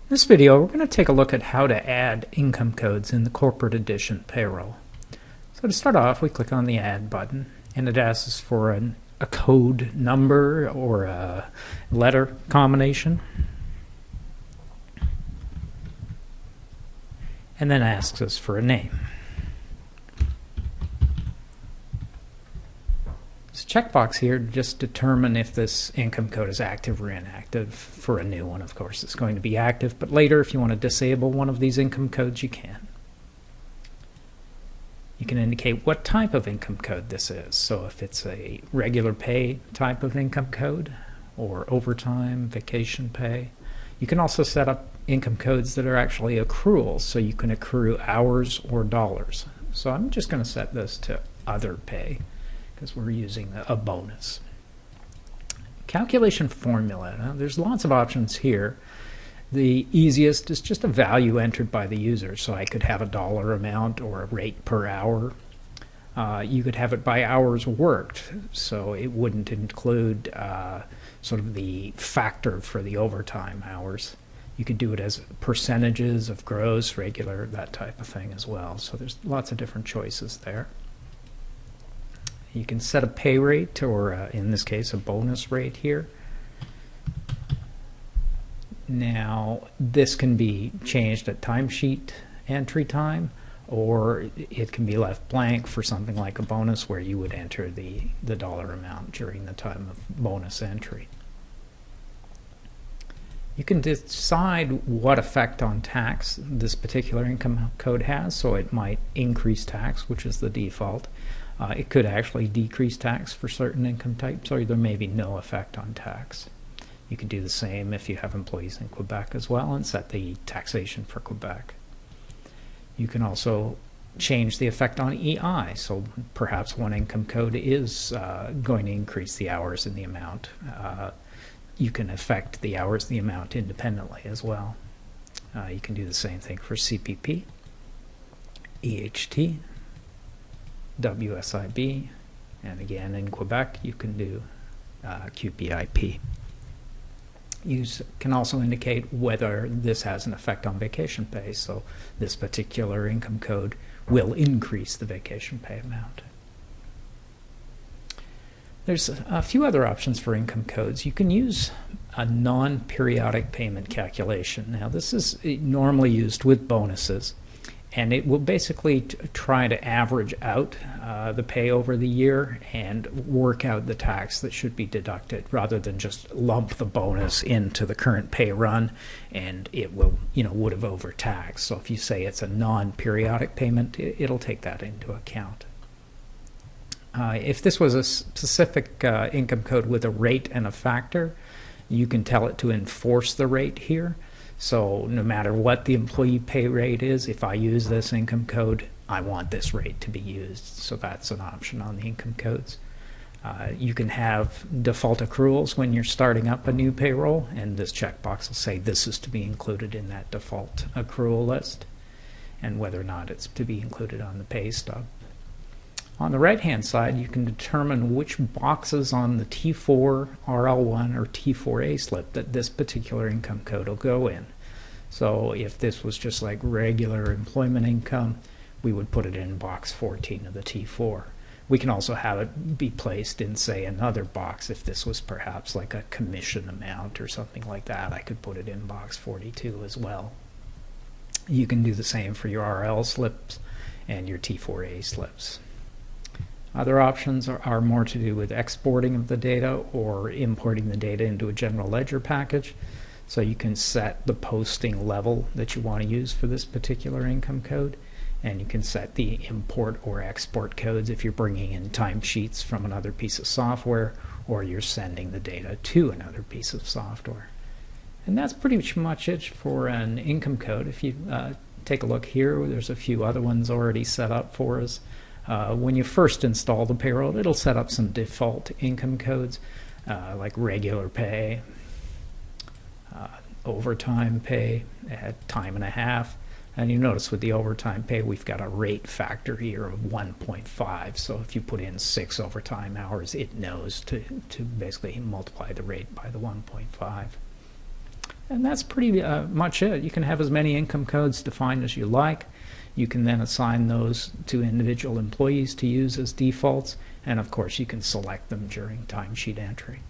In this video, we're going to take a look at how to add income codes in the Corporate Edition Payroll. So to start off, we click on the Add button, and it asks us for a code number or a letter combination, and then asks us for a name. This checkbox here to just determine if this income code is active or inactive. For a new one, of course, it's going to be active, but later if you want to disable one of these income codes, you can. You can indicate what type of income code this is. So if it's a regular pay type of income code or overtime, vacation pay. You can also set up income codes that are actually accruals, so you can accrue hours or dollars. So I'm just going to set this to other pay, because we're using a bonus. Calculation formula. Now, there's lots of options here. The easiest is just a value entered by the user. So I could have a dollar amount or a rate per hour. You could have it by hours worked, so it wouldn't include sort of the factor for the overtime hours. You could do it as percentages of gross, regular, that type of thing as well. So there's lots of different choices there. You can set a pay rate, or in this case a bonus rate here. Now this can be changed at timesheet entry time, or it can be left blank for something like a bonus where you would enter the dollar amount during the time of bonus entry. You can decide what effect on tax this particular income code has, so it might increase tax, which is the default. It could actually decrease tax for certain income types, or there may be no effect on tax. You could do the same if you have employees in Quebec as well and set the taxation for Quebec. You can also change the effect on EI, so perhaps one income code is going to increase the hours and the amount. You can affect the hours, the amount independently as well. You can do the same thing for CPP, EHT, WSIB, and again in Quebec you can do QPIP. You can also indicate whether this has an effect on vacation pay, so this particular income code will increase the vacation pay amount. There's a few other options for income codes. You can use a non-periodic payment calculation. Now this is normally used with bonuses, and it will basically try to average out the pay over the year and work out the tax that should be deducted, rather than just lump the bonus into the current pay run and it will, would have overtaxed. So if you say it's a non-periodic payment, it'll take that into account. If this was a specific income code with a rate and a factor, you can tell it to enforce the rate here. So no matter what the employee pay rate is, if I use this income code, I want this rate to be used. So that's an option on the income codes. You can have default accruals when you're starting up a new payroll, and this checkbox will say this is to be included in that default accrual list, and whether or not it's to be included on the pay stub. On the right-hand side, you can determine which boxes on the T4, RL1, or T4A slip that this particular income code will go in. So if this was just like regular employment income, we would put it in box 14 of the T4. We can also have it be placed in, say, another box. If this was perhaps like a commission amount or something like that, I could put it in box 42 as well. You can do the same for your RL slips and your T4A slips. Other options are more to do with exporting of the data or importing the data into a general ledger package. So you can set the posting level that you want to use for this particular income code, and you can set the import or export codes if you're bringing in timesheets from another piece of software or you're sending the data to another piece of software. And that's pretty much it for an income code. If you take a look here, there's a few other ones already set up for us. When you first install the payroll, it'll set up some default income codes like regular pay, overtime pay at time and a half, And you notice with the overtime pay, we've got a rate factor here of 1.5. So if you put in 6 overtime hours, it knows to basically multiply the rate by the 1.5. And that's pretty much it. You can have as many income codes defined as you like. You can then assign those to individual employees to use as defaults. And of course, you can select them during timesheet entry.